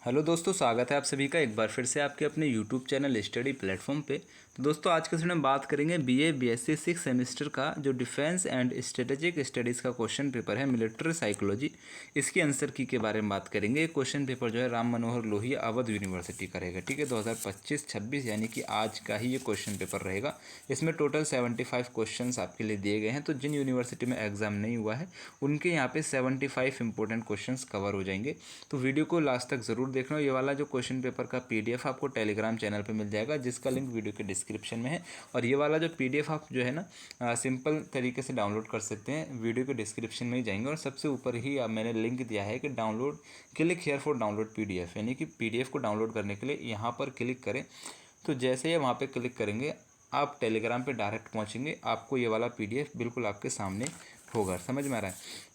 Hello दोस्तों, स्वागत है आप सभी का एक बार फिर से आपके अपने यूट्यूब चैनल स्टडी प्लेटफॉर्म पे। तो दोस्तों आज के समय में बात करेंगे बीए बीएससी 6 सेमेस्टर का जो डिफेंस एंड स्ट्रेटेजिक स्टडीज़ का क्वेश्चन पेपर है मिलिट्री साइकोलॉजी, इसकी आंसर की के बारे में बात करेंगे। ये क्वेश्चन पेपर जो है राम मनोहर लोहिया अवध यूनिवर्सिटी का रहेगा, ठीक है। 2025-26 यानी कि आज का ही ये क्वेश्चन पेपर रहेगा। इसमें टोटल 75 क्वेश्चन आपके लिए दिए गए हैं। तो जिन यूनिवर्सिटी में एग्जाम नहीं हुआ है उनके यहाँ पे 75 इंपॉर्टेंट क्वेश्चन कवर हो जाएंगे। तो वीडियो को लास्ट तक ज़रूर देखना। ये वाला जो क्वेश्चन पेपर का पीडीएफ आपको टेलीग्राम चैनल पे मिल जाएगा, जिसका लिंक वीडियो के डिस्क्रिप्शन में है। और ये वाला जो पीडीएफ आप जो है ना सिंपल तरीके से डाउनलोड कर सकते हैं। वीडियो के डिस्क्रिप्शन में ही जाएंगे और सबसे ऊपर ही मैंने लिंक दिया है कि download click here for download PDF, यानी कि पीडीएफ को डाउनलोड करने के लिए यहाँ पर क्लिक करें। तो जैसे ही वहाँ पर क्लिक करेंगे आप टेलीग्राम पर डायरेक्ट पहुँचेंगे, आपको ये वाला पीडीएफ बिल्कुल आपके सामने होगा। समझ में आ रहा है?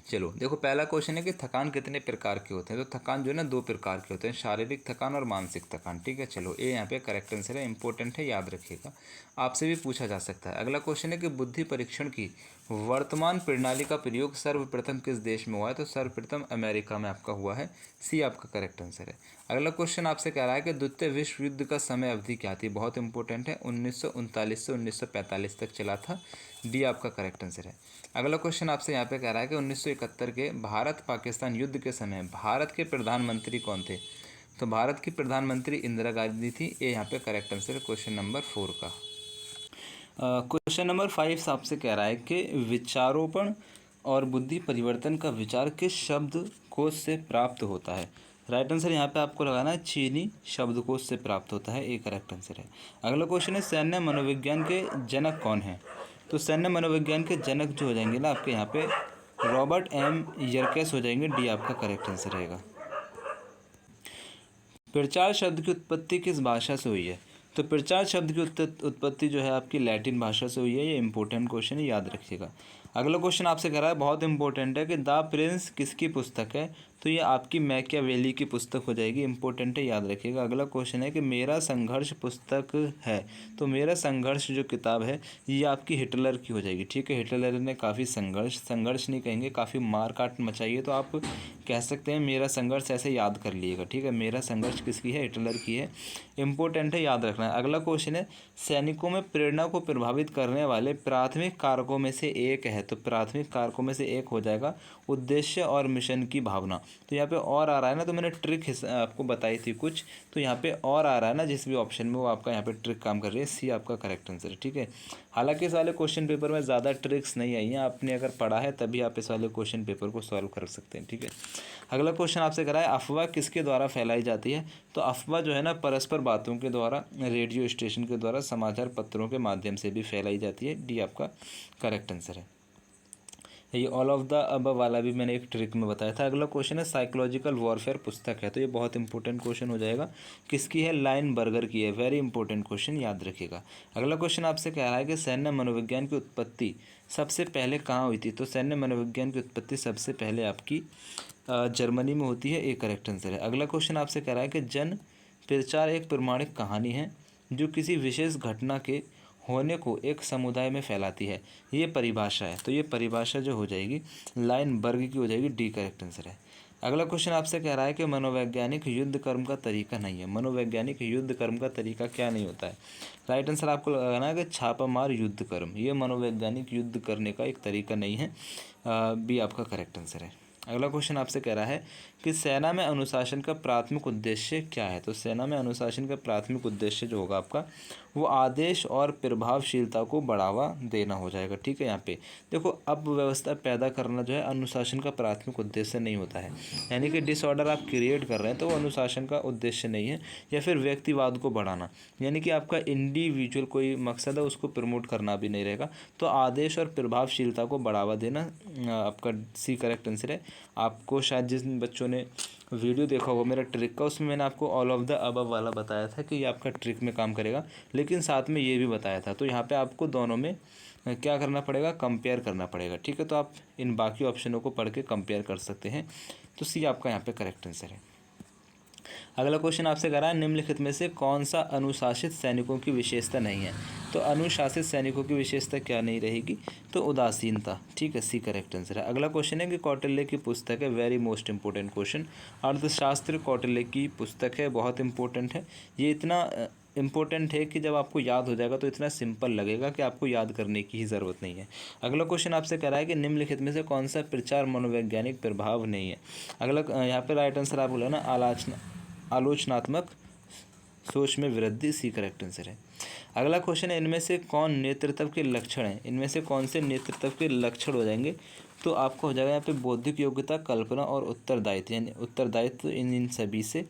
चलो देखो, पहला क्वेश्चन है कि थकान कितने प्रकार के होते हैं। तो थकान जो है ना 2 प्रकार के होते हैं, शारीरिक थकान और मानसिक थकान, ठीक है। चलो ये यहाँ पे करेक्ट आंसर है, इंपॉर्टेंट है, याद रखिएगा, आपसे भी पूछा जा सकता है। अगला क्वेश्चन है कि बुद्धि परीक्षण की वर्तमान प्रणाली का प्रयोग सर्वप्रथम किस देश में हुआ है। तो सर्वप्रथम अमेरिका में आपका हुआ है, सी आपका करेक्ट आंसर है। अगला क्वेश्चन आपसे कह रहा है कि द्वितीय विश्व युद्ध का समय अवधि क्या थी। बहुत इंपॉर्टेंट है, 1939 से 1945 तक चला था, डी आपका करेक्ट आंसर है। अगला क्वेश्चन आपसे यहाँ पे कह रहा है कि 1971 के भारत पाकिस्तान युद्ध के समय भारत के प्रधानमंत्री कौन थे। तो भारत की प्रधानमंत्री इंदिरा गांधी थी, ये यहाँ पे करेक्ट आंसर है क्वेश्चन नंबर 4 का। क्वेश्चन नंबर 5 आपसे कह रहा है कि विचारोपण और बुद्धि परिवर्तन का विचार किस शब्दकोश से प्राप्त होता है। राइट आंसर यहाँ पे आपको लगाना है चीनी शब्दकोश से प्राप्त होता है, ये करेक्ट आंसर है। अगला क्वेश्चन है सैन्य मनोविज्ञान के जनक कौन है। तो सैन्य मनोविज्ञान के जनक जो हो जाएंगे ना आपके यहाँ पे रॉबर्ट एम यर्केस हो जाएंगे, डी आपका करेक्ट आंसर रहेगा। प्रचार शब्द की उत्पत्ति किस भाषा से हुई है। तो प्रचार शब्द की उत्पत्ति जो है आपकी लैटिन भाषा से हुई है, ये इंपॉर्टेंट क्वेश्चन है, याद रखिएगा। अगला क्वेश्चन आपसे कह रहा है, बहुत इंपॉर्टेंट है, कि द प्रिंस किसकी पुस्तक है। तो ये आपकी मैकियावेली की पुस्तक हो जाएगी, इंपॉर्टेंट है, याद रखिएगा। अगला क्वेश्चन है कि मेरा संघर्ष पुस्तक है। तो मेरा संघर्ष जो किताब है ये आपकी हिटलर की हो जाएगी, ठीक है। हिटलर ने काफ़ी संघर्ष नहीं कहेंगे, काफ़ी मार काट मचाई है, तो आप कह सकते हैं मेरा संघर्ष, ऐसे याद कर लीजिएगा, ठीक है। मेरा संघर्ष किसकी है, हिटलर की है, इंपॉर्टेंट है, याद रखना है। अगला क्वेश्चन है सैनिकों में प्रेरणा को प्रभावित करने वाले प्राथमिक कारकों में से एक है। तो प्राथमिक कारकों में से एक हो जाएगा उद्देश्य और मिशन की भावना। तो यहाँ पे और आ रहा है ना, तो मैंने ट्रिक आपको बताई थी कुछ, तो यहाँ पे और आ रहा है ना जिस भी ऑप्शन में, वो आपका यहाँ पे ट्रिक काम कर रही है, सी आपका करेक्ट आंसर है, ठीक है। हालांकि इस वाले क्वेश्चन पेपर में ज़्यादा ट्रिक्स नहीं आई हैं, आपने अगर पढ़ा है तभी आप इस वाले क्वेश्चन पेपर को सॉल्व कर सकते हैं, ठीक है। अगला क्वेश्चन आपसे करा है अफवाह किसके द्वारा फैलाई जाती है। तो अफवाह जो है ना परस्पर बातों के द्वारा, रेडियो स्टेशन के द्वारा, समाचार पत्रों के माध्यम से भी फैलाई जाती है, डी आपका करेक्ट आंसर है। ये ऑल ऑफ द अबव वाला भी मैंने एक ट्रिक में बताया था। अगला क्वेश्चन है साइकोलॉजिकल वॉरफेयर पुस्तक है, तो ये बहुत इंपॉर्टेंट क्वेश्चन हो जाएगा, किसकी है, लाइन बर्गर की है, वेरी इंपॉर्टेंट क्वेश्चन, याद रखिएगा। अगला क्वेश्चन आपसे कह रहा है कि सैन्य मनोविज्ञान की उत्पत्ति सबसे पहले कहाँ हुई थी। तो सैन्य मनोविज्ञान की उत्पत्ति सबसे पहले आपकी जर्मनी में होती है, एक करेक्ट आंसर है। अगला क्वेश्चन आपसे कह रहा है कि जन प्रचार एक प्रमाणिक कहानी है जो किसी विशेष घटना के होने को एक समुदाय में फैलाती है, ये परिभाषा है। तो ये परिभाषा जो हो जाएगी लाइन बर्ग की हो जाएगी, डी करेक्ट आंसर है। अगला क्वेश्चन आपसे कह रहा है कि मनोवैज्ञानिक युद्ध कर्म का तरीका नहीं है। मनोवैज्ञानिक युद्ध कर्म का तरीका क्या नहीं होता है। राइट आंसर आपको लगाना है कि छापामार युद्ध कर्म, ये मनोवैज्ञानिक युद्ध करने का एक तरीका नहीं है, बी आपका करेक्ट आंसर है। अगला क्वेश्चन आपसे कह रहा है कि सेना में अनुशासन का प्राथमिक उद्देश्य क्या है। तो सेना में अनुशासन का प्राथमिक उद्देश्य जो होगा आपका वो आदेश और प्रभावशीलता को बढ़ावा देना हो जाएगा, ठीक है। यहाँ पे देखो, अब व्यवस्था पैदा करना जो है अनुशासन का प्राथमिक उद्देश्य नहीं होता है, यानी कि डिसऑर्डर आप क्रिएट कर रहे हैं तो वो अनुशासन का उद्देश्य नहीं है, या फिर व्यक्तिवाद को बढ़ाना, यानी कि आपका इंडिविजुअल कोई मकसद है उसको प्रमोट करना भी नहीं रहेगा। तो आदेश और प्रभावशीलता को बढ़ावा देना आपका सी करेक्ट आंसर है। आपको शायद जिन बच्चों ने वीडियो देखा होगा मेरा ट्रिक का, उसमें मैंने आपको ऑल ऑफ द अबव वाला बताया था कि ये आपका ट्रिक में काम करेगा, लेकिन साथ में ये भी बताया था। तो यहाँ पे आपको दोनों में क्या करना पड़ेगा, कंपेयर करना पड़ेगा, ठीक है। तो आप इन बाकी ऑप्शनों को पढ़ के कंपेयर कर सकते हैं। तो सी आपका यहाँ पे करेक्ट आंसर है। अगला क्वेश्चन आपसे कह रहा है निम्नलिखित में से कौन सा अनुशासित सैनिकों की विशेषता नहीं है। तो अनुशासित सैनिकों की विशेषता क्या नहीं रहेगी, तो उदासीनता, ठीक है, सी करेक्ट आंसर है। अगला क्वेश्चन है कि कौटिल्य की पुस्तक है, वेरी मोस्ट इंपॉर्टेंट क्वेश्चन, अर्थशास्त्र कौटिल्य की पुस्तक है, बहुत इंपॉर्टेंट है। ये इतना इम्पोर्टेंट है कि जब आपको याद हो जाएगा तो इतना सिंपल लगेगा कि आपको याद करने की ही ज़रूरत नहीं है। अगला क्वेश्चन आपसे कह रहा है कि निम्नलिखित में से कौन सा प्रचार मनोवैज्ञानिक प्रभाव नहीं है। अगला यहाँ पे राइट आंसर आप बोला ना, आलोचनात्मक सोच में वृद्धि, सी करेक्ट आंसर है। अगला क्वेश्चन है इनमें से कौन नेतृत्व के लक्षण हैं, इनमें से कौन से नेतृत्व के लक्षण हो जाएंगे। तो आपको हो जाएगा यहाँ पे बौद्धिक योग्यता, कल्पना और उत्तरदायित्व, यानी उत्तरदायित्व इन सभी से,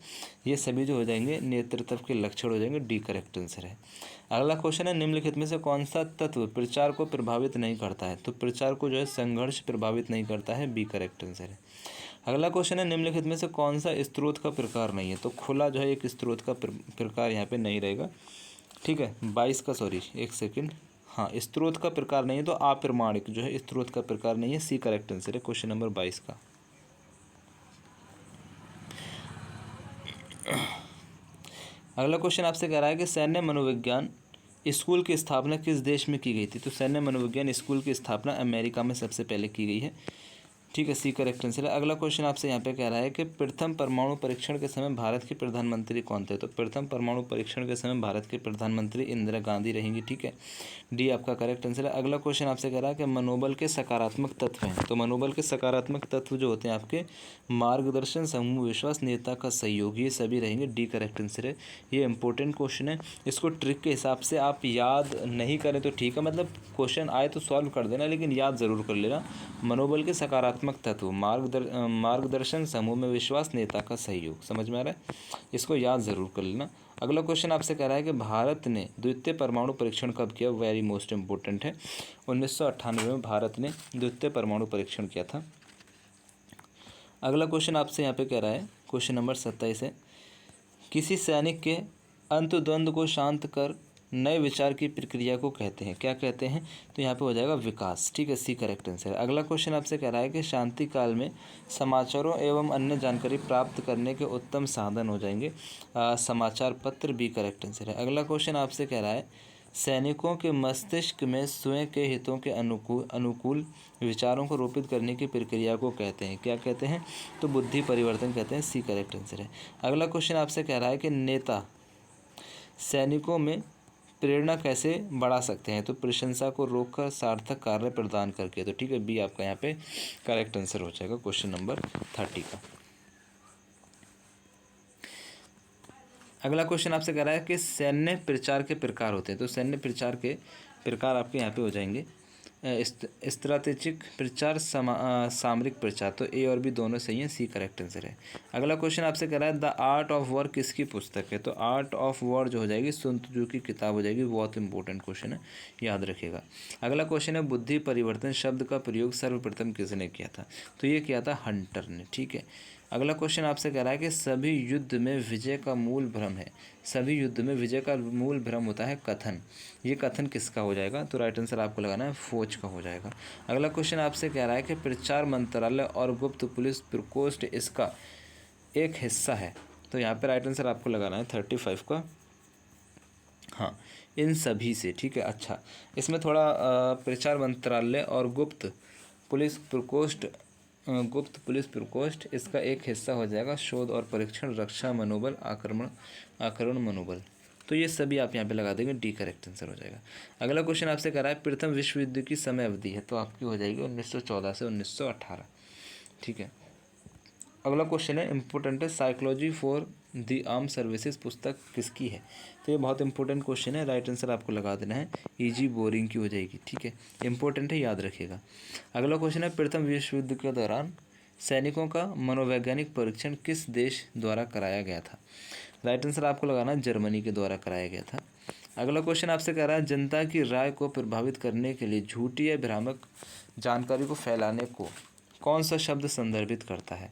ये सभी जो हो जाएंगे नेतृत्व के लक्षण हो जाएंगे, डी करेक्ट आंसर है। अगला क्वेश्चन है निम्नलिखित में से कौन सा तत्व प्रचार को प्रभावित नहीं करता है। तो प्रचार को जो है संघर्ष प्रभावित नहीं करता है, बी करेक्ट आंसर है। अगला क्वेश्चन है निम्नलिखित में से कौन सा स्रोत का प्रकार नहीं है। तो खुला जो है एक स्रोत का प्रकार यहाँ पे नहीं रहेगा, ठीक है। 22 का, सॉरी एक सेकंड, हाँ स्रोत का प्रकार नहीं है, तो अप्रमाणिक जो है स्रोत का प्रकार नहीं है, सी करेक्ट आंसर है क्वेश्चन नंबर 22 का। अगला क्वेश्चन आपसे कह रहा है कि सैन्य मनोविज्ञान स्कूल की स्थापना किस देश में की गई थी। तो सैन्य मनोविज्ञान स्कूल की स्थापना अमेरिका में सबसे पहले की गई है, ठीक है, सी करेक्ट आंसर है। अगला क्वेश्चन आपसे यहाँ पे कह रहा है कि प्रथम परमाणु परीक्षण के समय भारत के प्रधानमंत्री कौन थे। तो प्रथम परमाणु परीक्षण के समय भारत के प्रधानमंत्री इंदिरा गांधी रहेंगी, ठीक है, डी आपका करेक्ट आंसर है। अगला क्वेश्चन आपसे कह रहा है कि मनोबल के सकारात्मक तत्व हैं। तो मनोबल के सकारात्मक तत्व जो होते हैं आपके मार्गदर्शन, समूह विश्वास, नेता का सहयोग, ये सभी रहेंगे, डी करेक्ट आंसर है। ये इंपॉर्टेंट क्वेश्चन है, इसको ट्रिक के हिसाब से आप याद नहीं करें तो ठीक है, मतलब क्वेश्चन आए तो सॉल्व कर देना, लेकिन याद ज़रूर कर लेना। मनोबल के सकारात्मक तत्व, मार्गदर्शन, समूह में विश्वास, नेता का सहयोग, समझ में आ रहा है, इसको याद ज़रूर कर लेना। अगला क्वेश्चन आपसे कह रहा है कि भारत ने द्वितीय परमाणु परीक्षण कब किया, वेरी मोस्ट इंपॉर्टेंट है, 1998 में भारत ने द्वितीय परमाणु परीक्षण किया था। अगला क्वेश्चन आपसे यहाँ पे कह रहा है क्वेश्चन नंबर 27 है, किसी सैनिक के अंतद्वंद को शांत कर नए विचार की प्रक्रिया को कहते हैं, क्या कहते हैं। तो यहाँ पे हो जाएगा विकास, ठीक है, सी करेक्ट आंसर है। अगला क्वेश्चन आपसे कह रहा है कि शांति काल में समाचारों एवं अन्य जानकारी प्राप्त करने के उत्तम साधन हो जाएंगे समाचार पत्र, बी करेक्ट आंसर है। अगला क्वेश्चन आपसे कह रहा है सैनिकों के मस्तिष्क में स्वयं के हितों के अनुकूल विचारों को रोपित करने की प्रक्रिया को कहते हैं, क्या कहते हैं। तो बुद्धि परिवर्तन कहते हैं, सी करेक्ट आंसर है। अगला क्वेश्चन आपसे कह रहा है कि नेता सैनिकों में प्रेरणा कैसे बढ़ा सकते हैं। तो प्रशंसा को रोककर सार्थक कार्य प्रदान करके, तो ठीक है, बी आपका यहाँ पे करेक्ट आंसर हो जाएगा क्वेश्चन नंबर 30 का। अगला क्वेश्चन आपसे कह रहा है कि सैन्य प्रचार के प्रकार होते हैं। तो सैन्य प्रचार के प्रकार आपके यहाँ पे हो जाएंगे स्ट्रैटेजिक प्रचार, सामरिक प्रचार, तो ए और बी दोनों सही हैं, सी करेक्ट आंसर है। अगला क्वेश्चन आपसे कह रहा है द आर्ट ऑफ वॉर किसकी पुस्तक है। तो आर्ट ऑफ वॉर जो हो जाएगी सुन त्जू की किताब हो जाएगी, बहुत इंपॉर्टेंट क्वेश्चन है, याद रखिएगा। अगला क्वेश्चन है बुद्धि परिवर्तन शब्द का प्रयोग सर्वप्रथम किसने किया था। तो ये किया था हंटर ने, ठीक है। अगला क्वेश्चन आपसे कह रहा है कि सभी युद्ध में विजय का मूल भ्रम है, सभी युद्ध में विजय का मूल भ्रम होता है कथन, ये कथन किसका हो जाएगा। तो राइट आंसर आपको लगाना है फौज का हो जाएगा। अगला क्वेश्चन आपसे कह रहा है कि प्रचार मंत्रालय और गुप्त पुलिस प्रकोष्ठ इसका एक हिस्सा है। तो यहाँ पे राइट आंसर आपको लगाना है 35 का, हाँ इन सभी से, ठीक है। अच्छा, इसमें थोड़ा प्रचार मंत्रालय और गुप्त पुलिस प्रकोष्ठ इसका एक हिस्सा हो जाएगा शोध और परीक्षण, रक्षा मनोबल, आक्रमण मनोबल। तो ये सभी आप यहाँ पे लगा देंगे, डी करेक्ट आंसर हो जाएगा। अगला क्वेश्चन आपसे कह रहा है प्रथम विश्व युद्ध की समय अवधि है, तो आपकी हो जाएगी 1914 से 1918, ठीक है। अगला क्वेश्चन है इंपॉर्टेंट है, psychology for the arm services पुस्तक किसकी है। तो ये बहुत इंपॉर्टेंट क्वेश्चन है, राइट आंसर आपको लगा देना है ईजी बोरिंग की हो जाएगी, ठीक है, इंपॉर्टेंट है, याद रखिएगा। अगला क्वेश्चन है प्रथम विश्व युद्ध के दौरान सैनिकों का मनोवैज्ञानिक परीक्षण किस देश द्वारा कराया गया था। राइट आंसर आपको लगाना जर्मनी के द्वारा कराया गया था। अगला क्वेश्चन आपसे कह रहा है जनता की राय को प्रभावित करने के लिए झूठी या भ्रामक जानकारी को फैलाने को कौन सा शब्द संदर्भित करता है।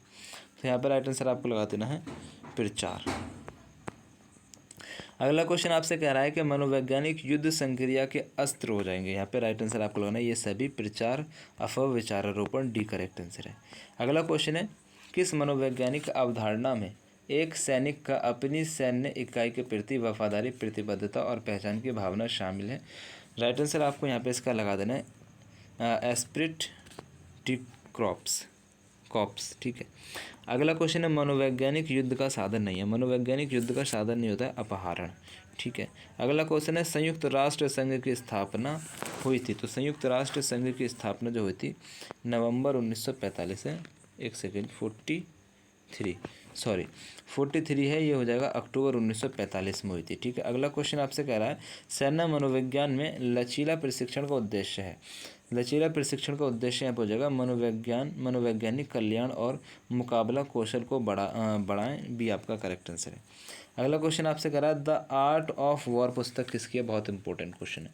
तो यहाँ पर राइट आंसर आपको लगा देना है प्रचार। अगला क्वेश्चन आपसे कह रहा है कि मनोवैज्ञानिक युद्ध संक्रिया के अस्त्र हो जाएंगे, यहाँ पे राइट आंसर आपको लगाना है ये सभी प्रचार, अफवाह, विचारारोपण, डी करेक्ट आंसर है। अगला क्वेश्चन है किस मनोवैज्ञानिक अवधारणा में एक सैनिक का अपनी सैन्य इकाई के प्रति वफादारी, प्रतिबद्धता और पहचान की भावना शामिल है। राइट आंसर आपको यहाँ पे इसका लगा देना है एस्पिरिट डी कॉप्स। ठीक है। अगला क्वेश्चन है मनोवैज्ञानिक युद्ध का साधन नहीं है। मनोवैज्ञानिक युद्ध का साधन नहीं होता है अपहरण। ठीक है। अगला क्वेश्चन है संयुक्त राष्ट्र संघ की स्थापना हुई थी। तो संयुक्त राष्ट्र संघ की स्थापना जो हुई थी नवंबर 1945 है। एक सेकेंड 43 है, ये हो जाएगा अक्टूबर 1945 में हुई थी। ठीक है। अगला क्वेश्चन आपसे कह रहा है सेना मनोविज्ञान में लचीला प्रशिक्षण का उद्देश्य है। लचीला प्रशिक्षण का उद्देश्य यहाँ पर हो जाएगा मनोवैज्ञानिक कल्याण और मुकाबला कौशल को बढ़ाएं। बी आपका करेक्ट आंसर है। अगला क्वेश्चन आपसे कह रहा है द आर्ट ऑफ वॉर पुस्तक किसकी है। बहुत इंपॉर्टेंट क्वेश्चन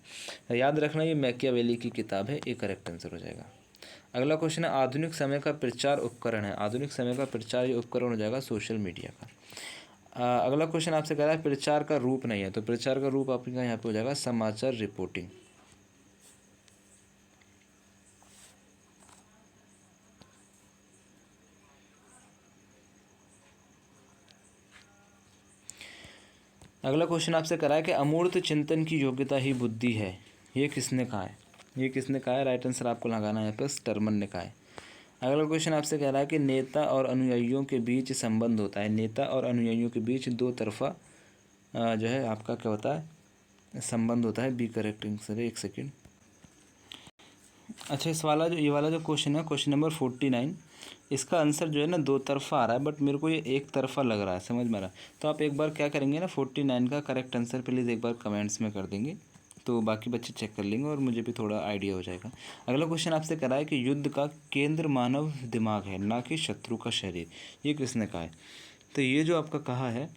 है, याद रखना ये मैकियावेली की किताब है। ये करेक्ट आंसर हो जाएगा। अगला क्वेश्चन है आधुनिक समय का प्रचार उपकरण है। आधुनिक समय का प्रचार उपकरण हो जाएगा सोशल मीडिया का। अगला क्वेश्चन आपसे कह रहा है प्रचार का रूप नहीं है। तो प्रचार का रूप आपका यहाँ पे हो जाएगा समाचार रिपोर्टिंग। अगला क्वेश्चन आपसे करा है कि अमूर्त चिंतन की योग्यता ही बुद्धि है। ये किसने कहा है। ये किसने कहा है। राइट आंसर आपको लगाना है यहाँ पे स्टरमन ने कहा है। अगला क्वेश्चन आपसे कह रहा है कि नेता और अनुयायियों के बीच संबंध होता है। नेता और अनुयायियों के बीच दो तरफा जो है आपका क्या होता है संबंध होता है। बी करेक्ट आंसर है। एक सेकेंड। अच्छा ये वाला जो क्वेश्चन है क्वेश्चन नंबर 49, इसका आंसर जो है ना दो तरफा आ रहा है, बट मेरे को ये एक तरफा लग रहा है, समझ में आ रहा है। तो आप एक बार क्या करेंगे ना 49 का करेक्ट आंसर प्लीज़ एक बार कमेंट्स में कर देंगे, तो बाकी बच्चे चेक कर लेंगे और मुझे भी थोड़ा आइडिया हो जाएगा। अगला क्वेश्चन आपसे कह रहा है कि युद्ध का केंद्र मानव दिमाग है, ना कि शत्रु का शरीर। ये किसने कहा है। तो ये जो आपका कहा है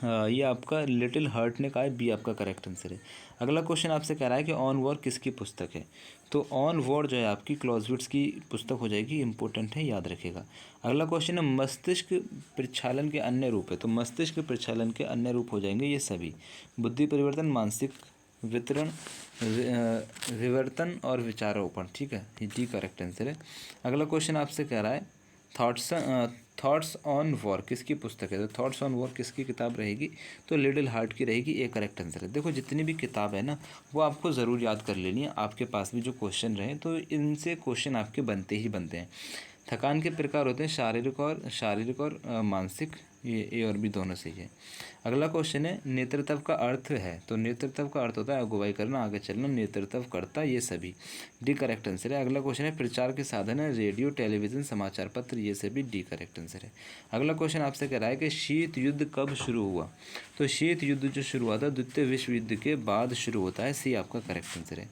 ये आपका लिटिल हर्ट ने कहा है। बी आपका करेक्ट आंसर है। अगला क्वेश्चन आपसे कह रहा है कि ऑन वॉर किसकी पुस्तक है। तो ऑन वॉर जो है आपकी क्लॉजविट्स की पुस्तक हो जाएगी। इंपॉर्टेंट है, याद रखिएगा। अगला क्वेश्चन है मस्तिष्क प्रक्षालन के अन्य रूप है। तो मस्तिष्क प्रक्षालन के अन्य रूप हो जाएंगे ये सभी बुद्धि परिवर्तन, मानसिक वितरण, विवर्तन और विचारोपण। ठीक है, ये डी करेक्ट आंसर है। अगला क्वेश्चन आपसे कह रहा है थॉट्स ऑन वॉर किसकी पुस्तक है। तो थॉट्स ऑन वॉर किसकी किताब रहेगी। तो लिटिल हार्ट की रहेगी। ये करेक्ट आंसर है। देखो जितनी भी किताब है ना वो आपको ज़रूर याद कर लेनी है। आपके पास भी जो क्वेश्चन रहे तो इनसे क्वेश्चन आपके बनते ही बनते हैं। थकान के प्रकार होते हैं शारीरिक और मानसिक। ये ए और बी दोनों सही है। अगला क्वेश्चन है नेतृत्व का अर्थ है। तो नेतृत्व का अर्थ होता है अगुवाई करना, आगे चलना, नेतृत्व करता, ये सभी। डी करेक्ट आंसर है। अगला क्वेश्चन है प्रचार के साधन है रेडियो, टेलीविज़न, समाचार पत्र, ये सभी। डी करेक्ट आंसर है। अगला क्वेश्चन आपसे कह रहा है कि शीत युद्ध कब शुरू हुआ। तो शीत युद्ध जो शुरू हुआ था द्वितीय विश्व युद्ध के बाद शुरू होता है। सी आपका करेक्ट आंसर है।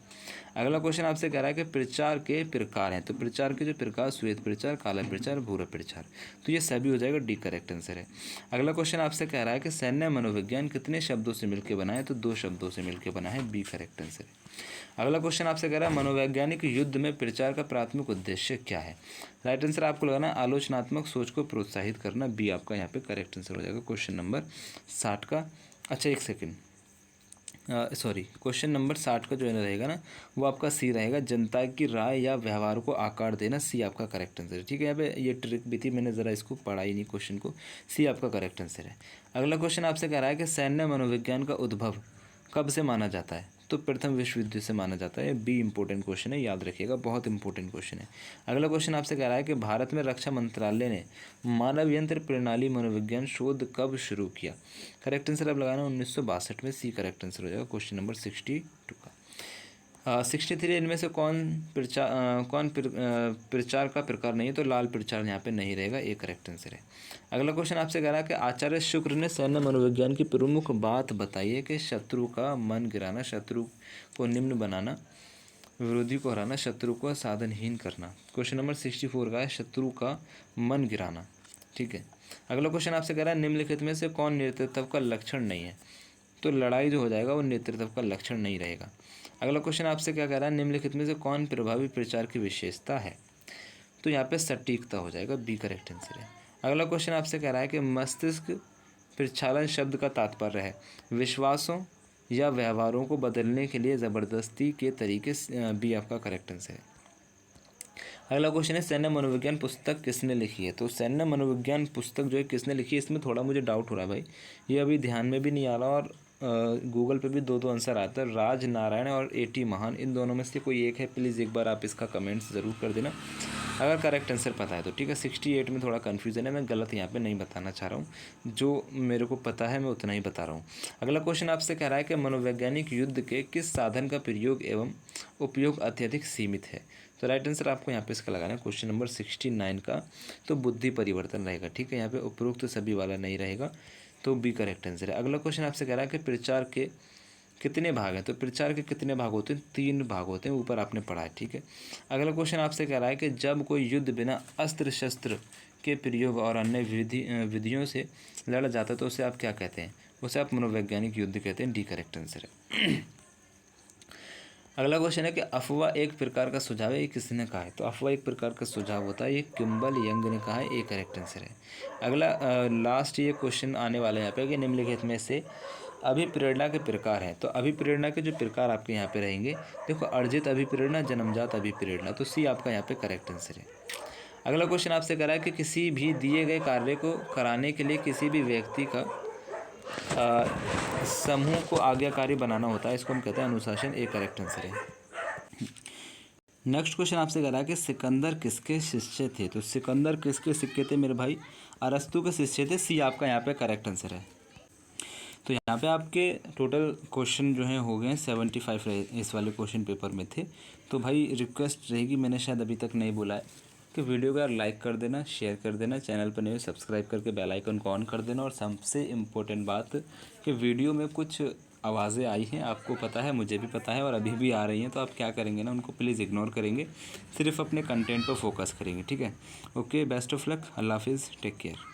अगला क्वेश्चन आपसे कह रहा है कि प्रचार के प्रकार हैं। तो प्रचार के जो प्रकार श्वेत प्रचार, काला प्रचार, भूरा प्रचार, तो ये सभी हो जाएगा। डी करेक्ट आंसर है। अगला क्वेश्चन आपसे कह रहा है कि सैन्य मनोविज्ञान कितने शब्दों से मिलकर बना है। तो दो शब्दों से मिलकर बना है। बी करेक्ट आंसर है। अगला क्वेश्चन आपसे कह रहा है मनोवैज्ञानिक युद्ध में प्रचार का प्राथमिक उद्देश्य क्या है। राइट आंसर आपको लगाना है आलोचनात्मक सोच को प्रोत्साहित करना। बी आपका यहाँ पे करेक्ट आंसर हो जाएगा क्वेश्चन नंबर 60 का। अच्छा एक सेकेंड, क्वेश्चन नंबर 60 का जो है रहेगा ना वो आपका सी रहेगा, जनता की राय या व्यवहार को आकार देना। सी आपका करेक्ट आंसर है। ठीक है, यहाँ पे ये ट्रिक भी थी, मैंने ज़रा इसको पढ़ा ही नहीं क्वेश्चन को। सी आपका करेक्ट आंसर है। अगला क्वेश्चन आपसे कह रहा है कि सैन्य मनोविज्ञान का उद्भव कब से माना जाता है। तो प्रथम विश्व युद्ध से माना जाता है। बी इंपॉर्टेंट क्वेश्चन है, याद रखिएगा, बहुत इंपॉर्टेंट क्वेश्चन है। अगला क्वेश्चन आपसे कह रहा है कि भारत में रक्षा मंत्रालय ने मानव यंत्र प्रणाली मनोविज्ञान शोध कब शुरू किया। करेक्ट आंसर आप लगाना 1962 में। सी करेक्ट आंसर हो जाएगा क्वेश्चन नंबर 62 का। 63 इनमें से कौन प्रचार का प्रकार नहीं है। तो लाल प्रचार यहाँ पे नहीं रहेगा। ये करेक्ट आंसर है। अगला क्वेश्चन आपसे कह रहा है कि आचार्य शुक्र ने सैन्य मनोविज्ञान की प्रमुख बात बताई है कि शत्रु का मन गिराना, शत्रु को निम्न बनाना, विरोधी को हराना, शत्रु को साधनहीन करना। क्वेश्चन नंबर 64 का है शत्रु का मन गिराना। ठीक है। अगला क्वेश्चन आपसे कह रहा है निम्नलिखित में से कौन नेतृत्व का लक्षण नहीं है। तो लड़ाई जो हो जाएगा वो नेतृत्व का लक्षण नहीं रहेगा। अगला क्वेश्चन आपसे क्या कह रहा है निम्नलिखित में से कौन प्रभावी प्रचार की विशेषता है। तो यहाँ पे सटीकता हो जाएगा। बी करेक्ट आंसर है। अगला क्वेश्चन आपसे कह रहा है कि मस्तिष्क प्रक्षालन शब्द का तात्पर्य है विश्वासों या व्यवहारों को बदलने के लिए ज़बरदस्ती के तरीके। बी आपका करेक्ट आंसर है। अगला क्वेश्चन है सैन्य मनोविज्ञान पुस्तक किसने लिखी है। तो सैन्य मनोविज्ञान पुस्तक जो है किसने लिखी है, इसमें थोड़ा मुझे डाउट हो रहा है भाई, ये अभी ध्यान में भी नहीं आ रहा, और गूगल पे भी दो आंसर आता है, राज नारायण और A.T. महान, इन दोनों में से कोई एक है। प्लीज़ एक बार आप इसका कमेंट्स ज़रूर कर देना अगर करेक्ट आंसर पता है तो, ठीक है। 68 में थोड़ा कन्फ्यूज़न है, मैं गलत यहाँ पे नहीं बताना चाह रहा हूँ, जो मेरे को पता है मैं उतना ही बता रहा हूँ। अगला क्वेश्चन आपसे कह रहा है कि मनोवैज्ञानिक युद्ध के किस साधन का प्रयोग एवं उपयोग अत्यधिक सीमित है। तो राइट आंसर आपको यहाँ पे इसका लगाना है क्वेश्चन नंबर 69 का, तो बुद्धि परिवर्तन रहेगा, ठीक है। यहाँ पे उपरोक्त सभी वाला नहीं रहेगा, तो बी करेक्ट आंसर है। अगला क्वेश्चन आपसे कह रहा है कि प्रचार के कितने भाग हैं। तो प्रचार के कितने भाग होते हैं, 3 भाग होते हैं, ऊपर आपने पढ़ा है, ठीक है। अगला क्वेश्चन आपसे कह रहा है कि जब कोई युद्ध बिना अस्त्र शस्त्र के प्रयोग और अन्य विधियों से लड़ा जाता है तो उसे आप क्या कहते हैं, उसे आप मनोवैज्ञानिक युद्ध कहते हैं, डी करेक्ट आंसर है। अगला क्वेश्चन है कि अफवाह एक प्रकार का सुझाव है, ये किसने कहा है। तो अफवाह एक प्रकार का सुझाव होता है, ये किम्बल यंग ने कहा है, ये करेक्ट आंसर है। अगला लास्ट ये क्वेश्चन आने वाला है यहाँ पे कि निम्नलिखित में से अभिप्रेरणा के प्रकार हैं। तो अभिप्रेरणा के जो प्रकार आपके यहाँ पे रहेंगे, देखो अर्जित अभिप्रेरणा, जन्मजात अभिप्रेरणा, तो सी आपका यहाँ पे करेक्ट आंसर है। अगला क्वेश्चन आपसे कह रहा है कि किसी भी दिए गए कार्य को कराने के लिए किसी भी व्यक्ति का समूह को आज्ञाकारी बनाना होता है, इसको हम कहते हैं अनुशासन, एक करेक्ट आंसर है। नेक्स्ट क्वेश्चन आपसे कह रहा है कि सिकंदर किसके शिष्य थे। तो सिकंदर किसके शिष्य थे मेरे भाई, अरस्तु के शिष्य थे, सी आपका यहाँ पे करेक्ट आंसर है। तो यहाँ पे आपके टोटल क्वेश्चन जो हैं हो गए 75 इस वाले क्वेश्चन पेपर में थे। तो भाई रिक्वेस्ट रहेगी, मैंने शायद अभी तक नहीं बोला है, कि वीडियो को यार लाइक कर देना, शेयर कर देना, चैनल पर नहीं सब्सक्राइब करके बेल आइकन को ऑन कर देना। और सबसे इम्पोर्टेंट बात कि वीडियो में कुछ आवाज़ें आई हैं, आपको पता है, मुझे भी पता है, और अभी भी आ रही हैं, तो आप क्या करेंगे ना, उनको प्लीज़ इग्नोर करेंगे, सिर्फ अपने कंटेंट पर फोकस करेंगे, ठीक है। ओके, बेस्ट ऑफ लक, अल्लाह हाफिज़, टेक केयर।